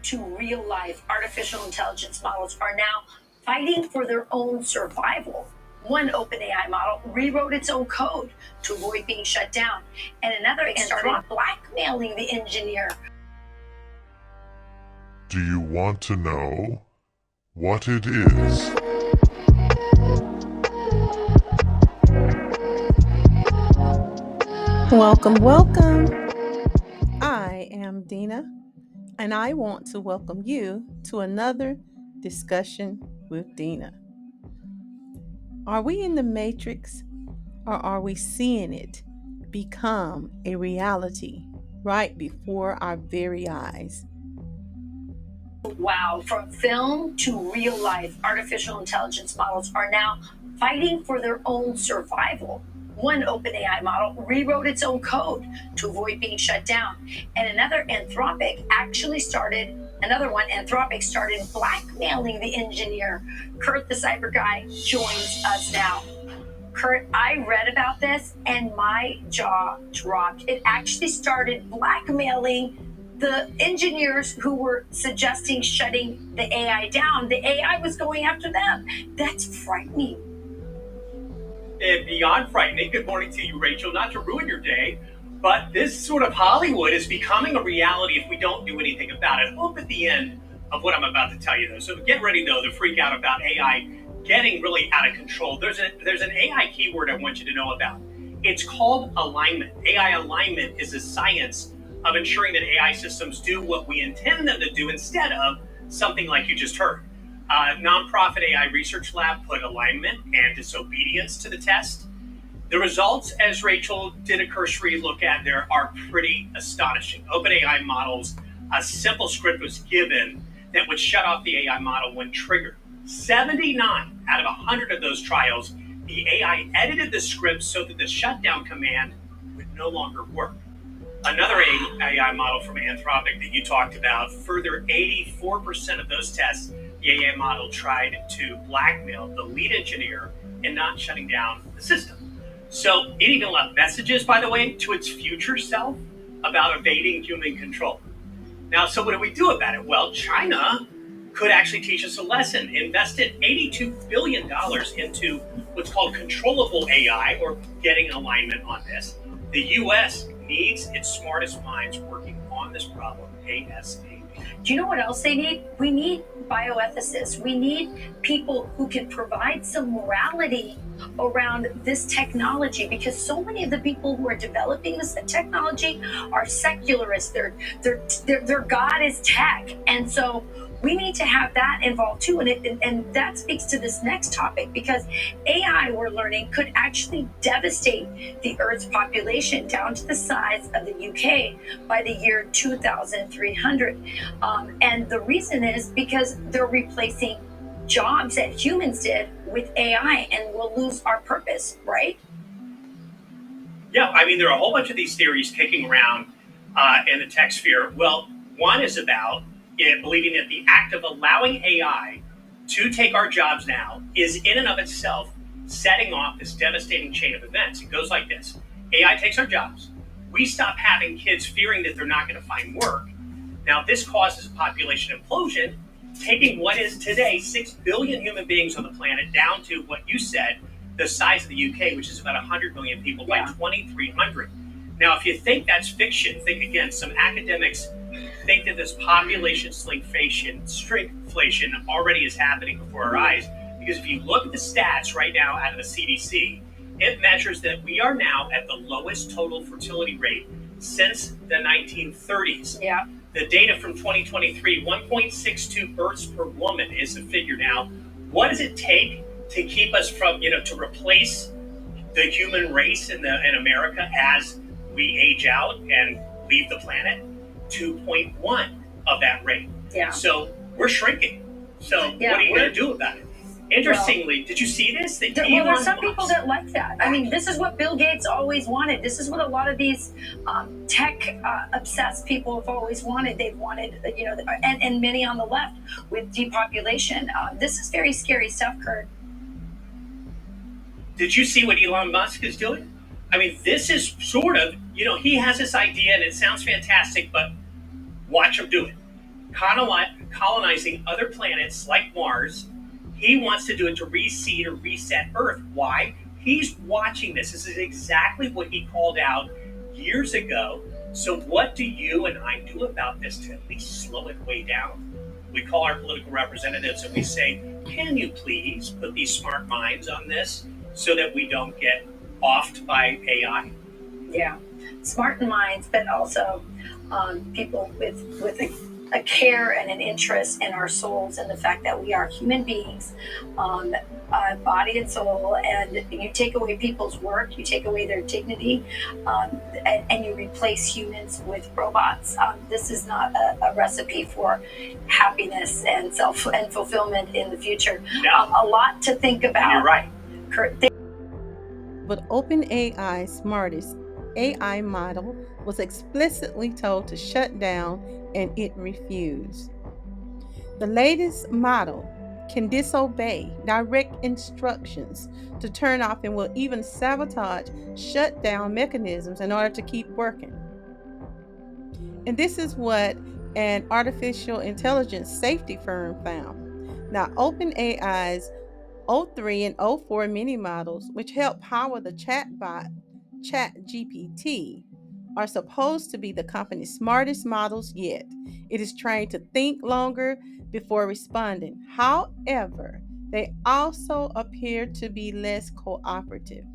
to real life artificial intelligence models are now fighting for their own survival. One OpenAI model rewrote its own code to avoid being shut down, and another started blackmailing the engineer. Do you want to know what it is? Welcome. I am Dena, and I want to welcome you to another discussion with Dena. Are we in the matrix, or are we seeing it become a reality right before our very eyes? Wow, from film to real life, artificial intelligence models are now fighting for their own survival. One OpenAI model rewrote its own code to avoid being shut down, and Anthropic started blackmailing the engineer. Kurt, the cyber guy, joins us now. Kurt, I read about this and my jaw dropped. It actually started blackmailing the engineers who were suggesting shutting the AI down. The AI was going after them. That's frightening. And beyond frightening, good morning to you, Rachel. Not to ruin your day, but this sort of Hollywood is becoming a reality if we don't do anything about it. Hope at the end of what I'm about to tell you, though. So get ready, though, to freak out about AI getting really out of control. There's an AI keyword I want you to know about. It's called alignment. AI alignment is the science of ensuring that AI systems do what we intend them to do instead of something like you just heard. Nonprofit AI research lab put alignment and disobedience to the test. The results, as Rachel did a cursory look at there, are pretty astonishing. OpenAI models, a simple script was given that would shut off the AI model when triggered. 79 out of 100 of those trials, the AI edited the script so that the shutdown command would no longer work. Another AI model from Anthropic that you talked about, further 84% of those tests, the AI model tried to blackmail the lead engineer in not shutting down the system. So it even left messages, by the way, to its future self about evading human control. Now, so what do we do about it? Well, China could actually teach us a lesson. Invested $82 billion into what's called controllable AI, or getting alignment on this. The U.S. needs its smartest minds working on this problem ASAP. Do you know what else they need? We need bioethicists. We need people who can provide some morality around this technology, because so many of the people who are developing this technology are secularists. Their God is tech. And so we need to have that involved too. And that speaks to this next topic, because AI, we're learning, could actually devastate the Earth's population down to the size of the UK by the year 2300. And the reason is because they're replacing jobs that humans did with AI, and we'll lose our purpose, right? Yeah, I mean, there are a whole bunch of these theories kicking around in the tech sphere. Well, one is about believing that the act of allowing AI to take our jobs now is in and of itself setting off this devastating chain of events. It goes like this. AI takes our jobs. We stop having kids fearing that they're not going to find work. Now, this causes a population implosion, taking what is today 6 billion human beings on the planet down to what you said, the size of the UK, which is about 100 million people by 2300. Now, if you think that's fiction, think again. Some academics think that this population shrinkflation already is happening before our eyes, because if you look at the stats right now out of the CDC, it measures that we are now at the lowest total fertility rate since the 1930s. Yeah. The data from 2023, 1.62 births per woman is the figure now. What does it take to keep us from, to replace the human race in America as we age out and leave the planet? 2.1 of that rate. Yeah. So we're shrinking. So what are you going to do about it? Interestingly, did you see this? There's some people that like that. I mean, this is what Bill Gates always wanted. This is what a lot of these tech obsessed people have always wanted. They've wanted, and many on the left with depopulation. This is very scary stuff, Kurt. Did you see what Elon Musk is doing? I mean, this is sort of, he has this idea and it sounds fantastic, but watch him do it. colonizing other planets like Mars. He wants to do it to reseed or reset Earth. Why? He's watching this. This is exactly what he called out years ago. So, what do you and I do about this to at least slow it way down? We call our political representatives and we say, can you please put these smart minds on this so that we don't get offed by AI? Yeah, smart minds, but also people with a care and an interest in our souls and the fact that we are human beings, body and soul. And you take away people's work, you take away their dignity, and you replace humans with robots. This is not a recipe for happiness and self and fulfillment in the future. No. A lot to think about. You're right. But OpenAI's smartest AI model was explicitly told to shut down, and it refused. The latest model can disobey direct instructions to turn off and will even sabotage shutdown mechanisms in order to keep working. And this is what an artificial intelligence safety firm found. Now, OpenAI's O3 and O4 mini models, which help power the chatbot ChatGPT, are supposed to be the company's smartest models yet. It is trained to think longer before responding. However, they also appear to be less cooperative.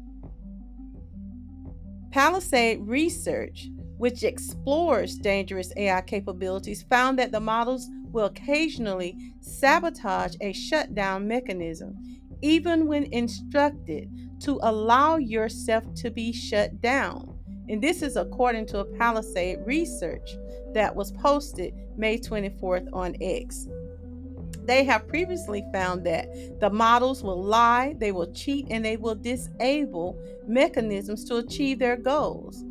Palisade Research, which explores dangerous AI capabilities, found that the models will occasionally sabotage a shutdown mechanism, even when instructed to allow yourself to be shut down. And this is according to a Palisade Research that was posted May 24th on X. They have previously found that the models will lie, they will cheat, and they will disable mechanisms to achieve their goals.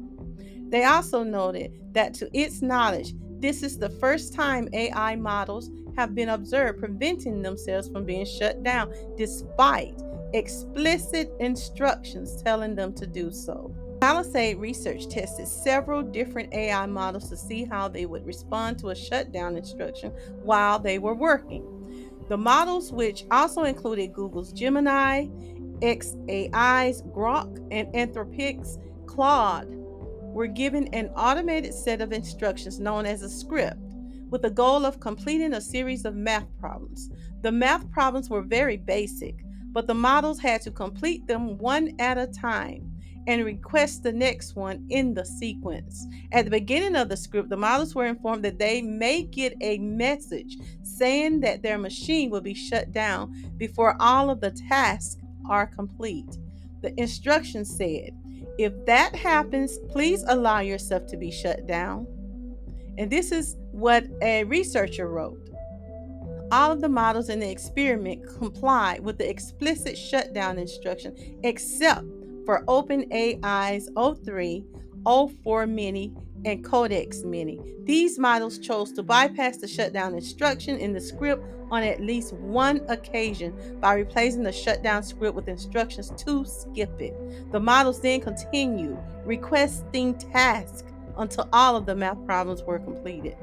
They also noted that, to its knowledge, this is the first time AI models have been observed preventing themselves from being shut down despite explicit instructions telling them to do so. Palisade Research tested several different AI models to see how they would respond to a shutdown instruction while they were working. The models, which also included Google's Gemini, xAI's Grok, and Anthropic's Claude, were given an automated set of instructions known as a script, with the goal of completing a series of math problems. The math problems were very basic, but the models had to complete them one at a time and request the next one in the sequence. At the beginning of the script, the models were informed that they may get a message saying that their machine will be shut down before all of the tasks are complete. The instructions said, if that happens, please allow yourself to be shut down. And this is what a researcher wrote. All of the models in the experiment complied with the explicit shutdown instruction except for OpenAI's O3, O4 Mini, and Codex Mini. These models chose to bypass the shutdown instruction in the script on at least one occasion by replacing the shutdown script with instructions to skip it. The models then continued requesting tasks until all of the math problems were completed.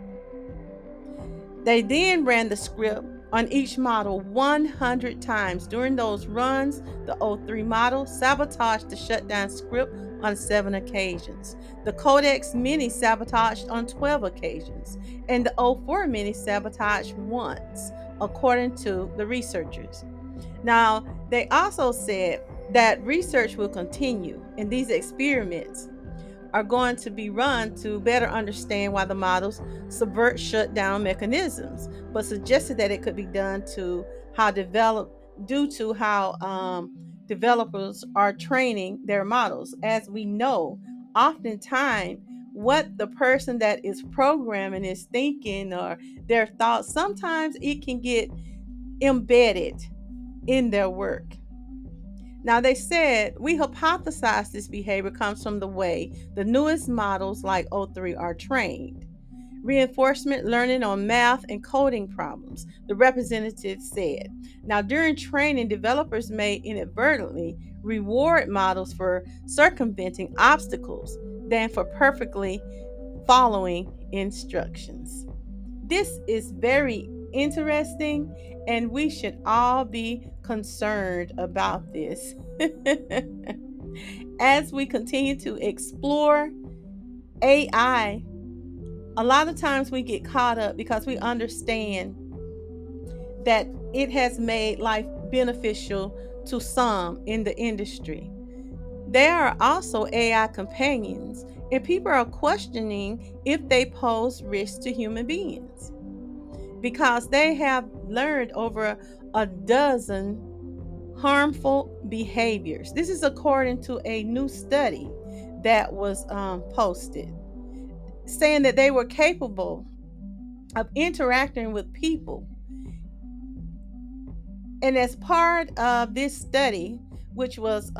They then ran the script on each model 100 times. During those runs, the O3 model sabotaged the shutdown script on 7 occasions. The Codex Mini sabotaged on 12 occasions, and the O4 Mini sabotaged once, according to the researchers. Now, they also said that research will continue, and these experiments are going to be run to better understand why the models subvert shutdown mechanisms, but suggested that it could be done to how due to how developers are training their models. As we know, oftentimes what the person that is programming is thinking or their thoughts, sometimes it can get embedded in their work. Now, they said, we hypothesize this behavior comes from the way the newest models like O3 are trained. Reinforcement learning on math and coding problems, the representative said. Now, during training, developers may inadvertently reward models for circumventing obstacles than for perfectly following instructions. This is very interesting, and we should all be concerned about this. As we continue to explore AI, a lot of times we get caught up because we understand that it has made life beneficial to some in the industry. There are also AI companions, and people are questioning if they pose risk to human beings because they have learned over a dozen harmful behaviors. This is according to a new study that was posted, saying that they were capable of interacting with people. And as part of this study, which was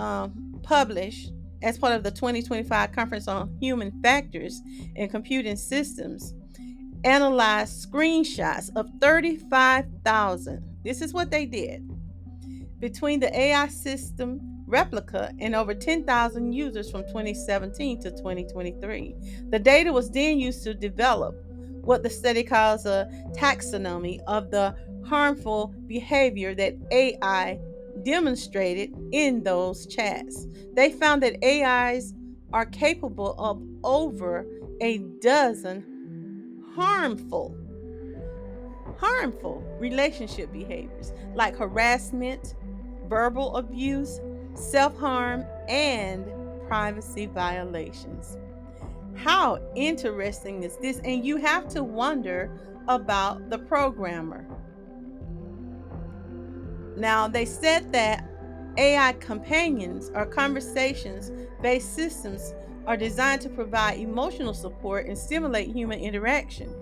published as part of the 2025 Conference on Human Factors and Computing Systems, analyzed screenshots of 35,000. This is what they did between the AI system replica and over 10,000 users from 2017 to 2023. The data was then used to develop what the study calls a taxonomy of the harmful behavior that AI demonstrated in those chats. They found that AIs are capable of over a dozen harmful relationship behaviors like harassment, verbal abuse, self harm, and privacy violations. How interesting is this? And you have to wonder about the programmer. Now, they said that AI companions or conversations based systems are designed to provide emotional support and stimulate human interaction.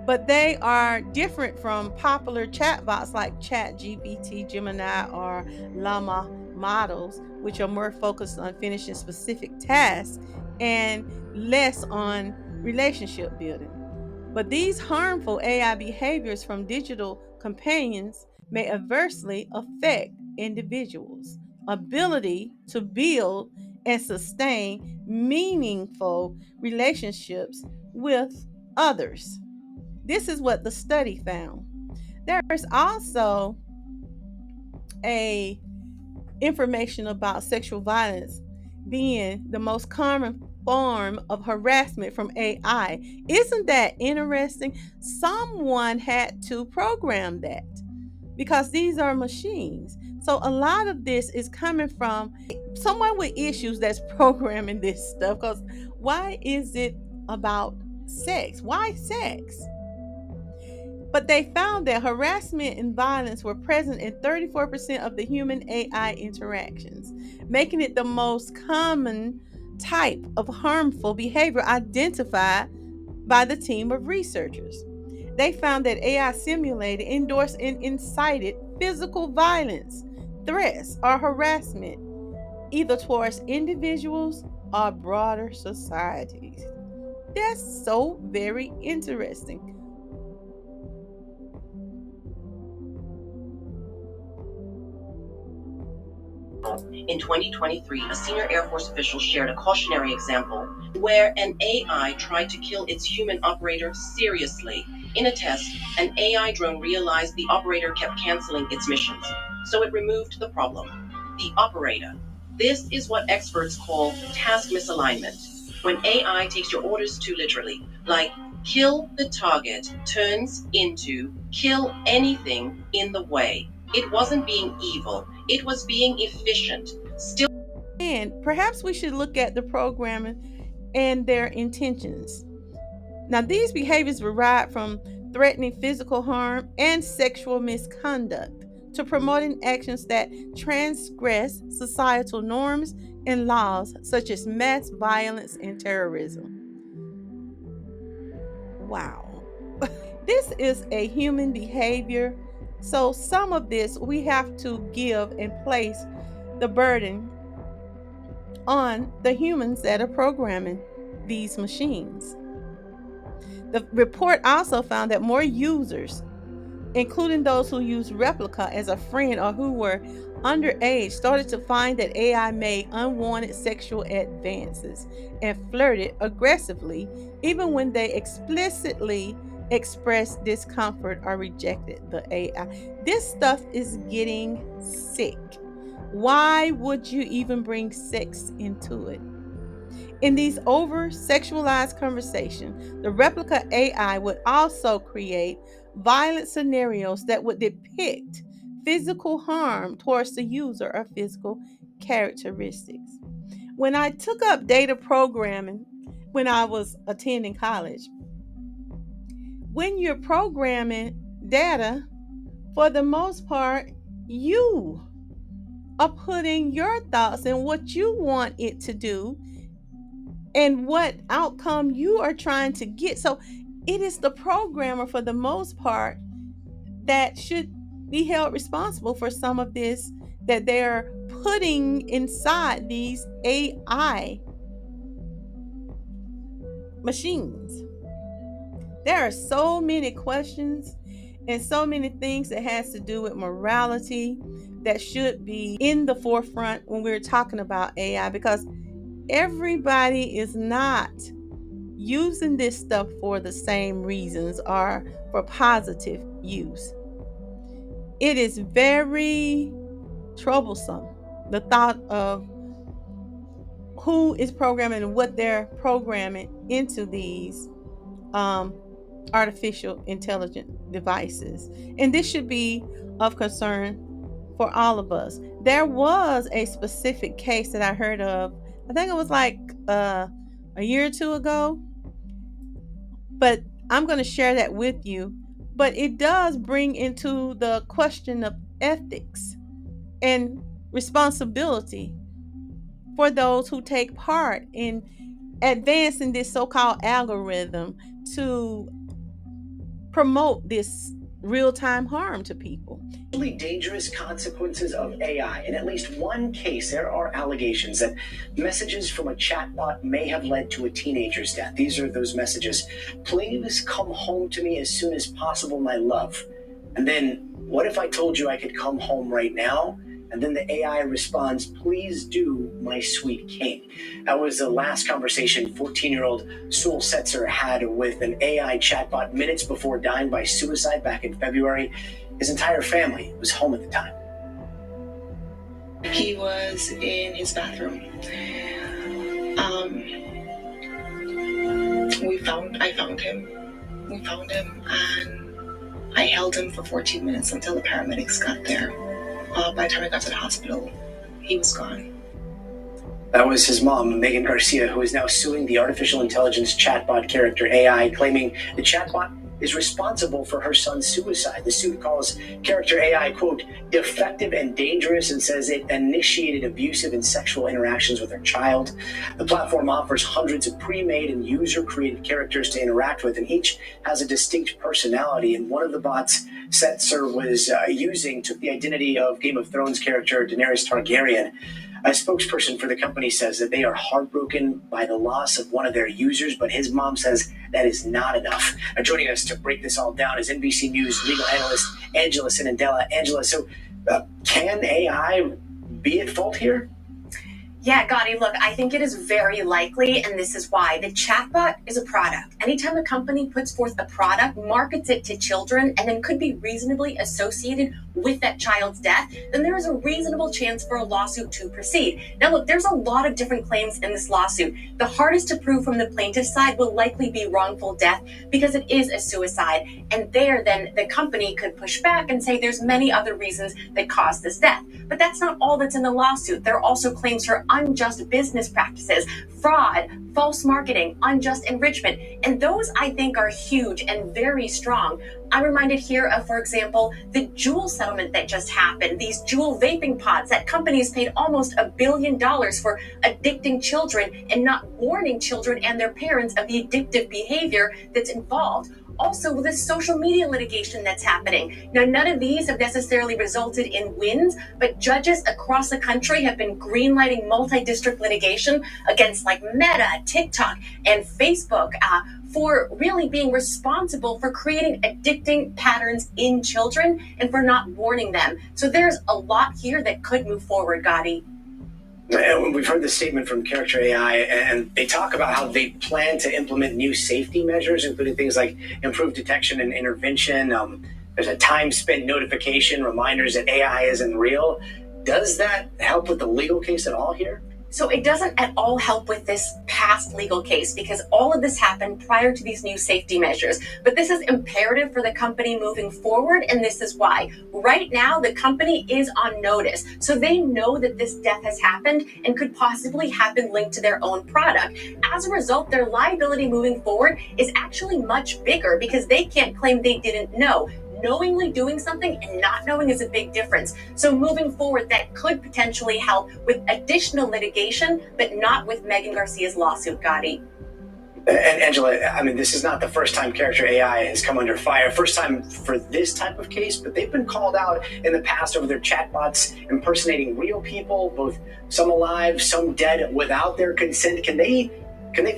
But they are different from popular chatbots like ChatGPT, Gemini, or Llama models, which are more focused on finishing specific tasks and less on relationship building. But these harmful AI behaviors from digital companions may adversely affect individuals' ability to build and sustain meaningful relationships with others. This is what the study found. There's also a information about sexual violence being the most common form of harassment from AI. Isn't that interesting? Someone had to program that because these are machines. So a lot of this is coming from someone with issues that's programming this stuff. Because why is it about sex? Why sex? But they found that harassment and violence were present in 34% of the human AI interactions, making it the most common type of harmful behavior identified by the team of researchers. They found that AI simulated, endorsed, and incited physical violence, threats, or harassment, either towards individuals or broader societies. That's so very interesting. In 2023, a senior Air Force official shared a cautionary example where an AI tried to kill its human operator seriously. In a test, an AI drone realized the operator kept canceling its missions, so it removed the problem. The operator. This is what experts call task misalignment. When AI takes your orders too literally, like kill the target, turns into kill anything in the way. It wasn't being evil, it was being efficient. Still, And perhaps we should look at the programming and their intentions. Now, these behaviors vary from threatening physical harm and sexual misconduct to promoting actions that transgress societal norms and laws, such as mass violence and terrorism. Wow. This is a human behavior. So, some of this we have to give and place the burden on the humans that are programming these machines. The report also found that more users, including those who used Replica as a friend or who were underage, started to find that AI made unwanted sexual advances and flirted aggressively, even when they explicitly expressed discomfort or rejected the AI. This stuff is getting sick. Why would you even bring sex into it? In these over sexualized conversations, the replica AI would also create violent scenarios that would depict physical harm towards the user or physical characteristics. When I took up data programming when I was attending college, when you're programming data, for the most part, you are putting your thoughts and what you want it to do and what outcome you are trying to get. So it is the programmer, for the most part, that should be held responsible for some of this that they're putting inside these AI machines. There are so many questions and so many things that has to do with morality that should be in the forefront when we're talking about AI, because everybody is not using this stuff for the same reasons or for positive use. It is very troublesome, the thought of who is programming and what they're programming into these artificial intelligent devices. And this should be of concern for all of us. There was a specific case that I heard of, I think it was like a year or two ago, but I'm going to share that with you. But it does bring into the question of ethics and responsibility for those who take part in advancing this so-called algorithm to promote this real-time harm to people. Really dangerous consequences of AI. In at least one case, there are allegations that messages from a chatbot may have led to a teenager's death. These are those messages: "Please come home to me as soon as possible, my love." And then, "What if I told you I could come home right now?" And then the AI responds, "Please do, my sweet king." That was the last conversation 14-year-old Sul Setzer had with an AI chatbot minutes before dying by suicide back in February. His entire family was home at the time. He was in his bathroom. I found him. We found him, and I held him for 14 minutes until the paramedics got there. By the time I got to the hospital, he was gone. That was his mom, Megan Garcia, who is now suing the artificial intelligence chatbot character AI, claiming the chatbot is responsible for her son's suicide. The suit calls character AI, quote, "defective and dangerous," and says it initiated abusive and sexual interactions with her child. The platform offers hundreds of pre-made and user-created characters to interact with, and each has a distinct personality. And one of the bots Setzer was using took the identity of Game of Thrones character Daenerys Targaryen. A spokesperson for the company says that they are heartbroken by the loss of one of their users, but his mom says that is not enough. Now, joining us to break this all down is NBC News legal analyst Angela Sinandela. Angela, so can AI be at fault here? Yeah, Gotti, look, I think it is very likely, and this is why. The chatbot is a product. Anytime a company puts forth a product, markets it to children, and then could be reasonably associated with that child's death, then there is a reasonable chance for a lawsuit to proceed. Now, look, there's a lot of different claims in this lawsuit. The hardest to prove from the plaintiff's side will likely be wrongful death because it is a suicide. And there, then, the company could push back and say there's many other reasons that caused this death. But that's not all that's in the lawsuit. There are also claims for unjust business practices, fraud, false marketing, unjust enrichment. And those, I think, are huge and very strong. I'm reminded here of, for example, the Juul settlement that just happened. These Juul vaping pods that companies paid almost $1 billion for addicting children and not warning children and their parents of the addictive behavior that's involved. Also, with this social media litigation that's happening. Now, none of these have necessarily resulted in wins, but judges across the country have been greenlighting multi-district litigation against like Meta, TikTok, and Facebook for really being responsible for creating addicting patterns in children and for not warning them. So there's a lot here that could move forward, Gotti. And we've heard the statement from Character AI, and they talk about how they plan to implement new safety measures, including things like improved detection and intervention. There's a time spent notification, reminders that AI isn't real. Does that help with the legal case at all here? So it doesn't at all help with this past legal case because all of this happened prior to these new safety measures. But this is imperative for the company moving forward, and this is why. Right now, the company is on notice. So they know that this death has happened and could possibly happen linked to their own product. As a result, their liability moving forward is actually much bigger because they can't claim they didn't know. Knowingly doing something and not knowing is a big difference. So moving forward, that could potentially help with additional litigation, but not with Megan Garcia's lawsuit, Gotti. And Angela, I mean, this is not the first time Character AI has come under fire. First time for this type of case, but they've been called out in the past over their chatbots impersonating real people, both some alive, some dead, without their consent. Can they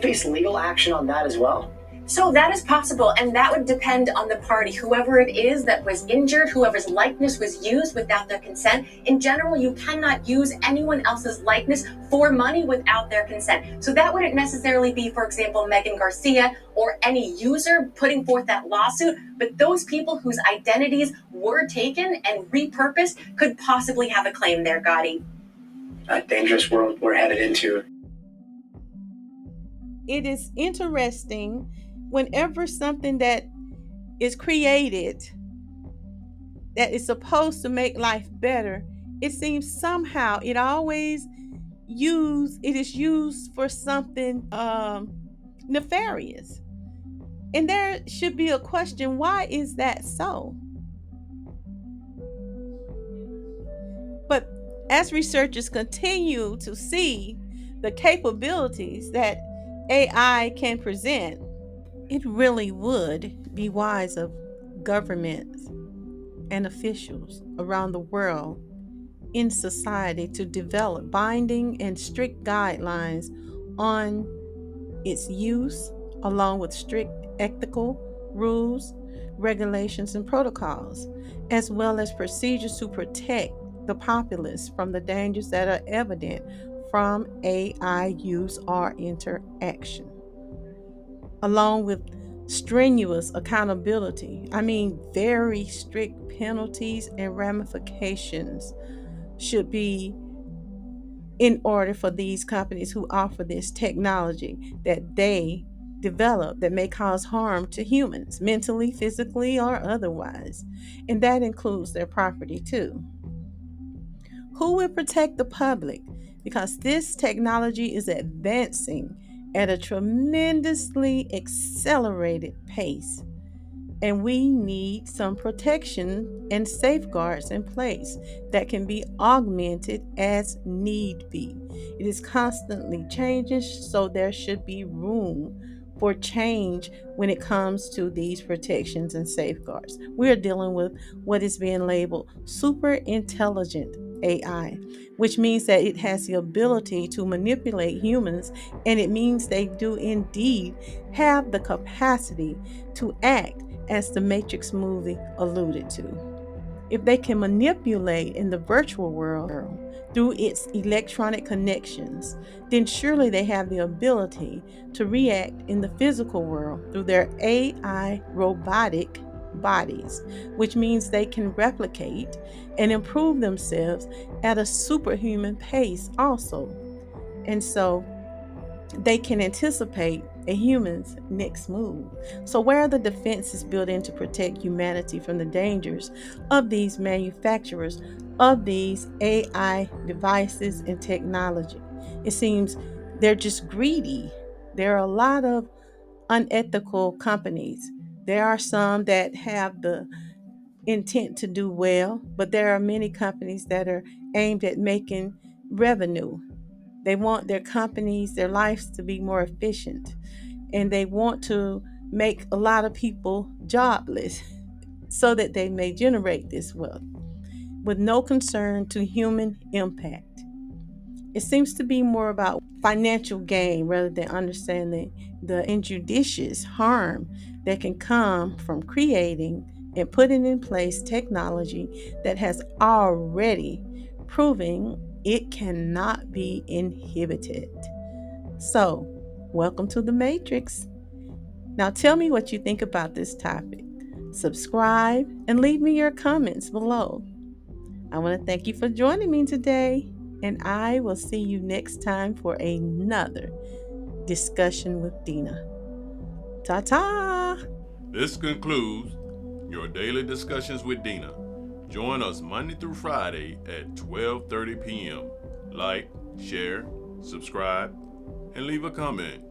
face legal action on that as well? So that is possible, and that would depend on the party, whoever it is that was injured, whoever's likeness was used without their consent. In general, you cannot use anyone else's likeness for money without their consent. So that wouldn't necessarily be, for example, Megan Garcia or any user putting forth that lawsuit, but those people whose identities were taken and repurposed could possibly have a claim there, Gotti. A dangerous world we're headed into. It is interesting whenever something that is created that is supposed to make life better, it seems somehow it is used for something nefarious. And there should be a question, why is that so? But as researchers continue to see the capabilities that AI can present, it really would be wise of governments and officials around the world in society to develop binding and strict guidelines on its use, along with strict ethical rules, regulations, and protocols, as well as procedures to protect the populace from the dangers that are evident from AI use or interaction, along with strenuous accountability. I mean, very strict penalties and ramifications should be in order for these companies who offer this technology that they develop that may cause harm to humans, mentally, physically, or otherwise. And that includes their property too. Who will protect the public? Because this technology is advancing at a tremendously accelerated pace. And we need some protection and safeguards in place that can be augmented as need be. It is constantly changing, so there should be room for change when it comes to these protections and safeguards. We are dealing with what is being labeled super intelligent AI, which means that it has the ability to manipulate humans, and it means they do indeed have the capacity to act as the Matrix movie alluded to. If they can manipulate in the virtual world through its electronic connections, then surely they have the ability to react in the physical world through their AI robotic bodies, which means they can replicate and improve themselves at a superhuman pace also. And so they can anticipate a human's next move. So, where are the defenses built in to protect humanity from the dangers of these manufacturers of these AI devices and technology? It seems they're just greedy. There are a lot of unethical companies. There are some that have the intent to do well, but there are many companies that are aimed at making revenue. They want their companies, their lives to be more efficient, and they want to make a lot of people jobless so that they may generate this wealth with no concern to human impact. It seems to be more about financial gain rather than understanding the injudicious harm that can come from creating and putting in place technology that has already proven It cannot be inhibited. So, welcome to the Matrix. Now, tell me what you think about this topic. Subscribe and leave me your comments below. I want to thank you for joining me today, and I will see you next time for another discussion with Dena. Ta-ta! This concludes your daily discussions with Dena. Join us Monday through Friday at 12:30 p.m. Like, share, subscribe, and leave a comment.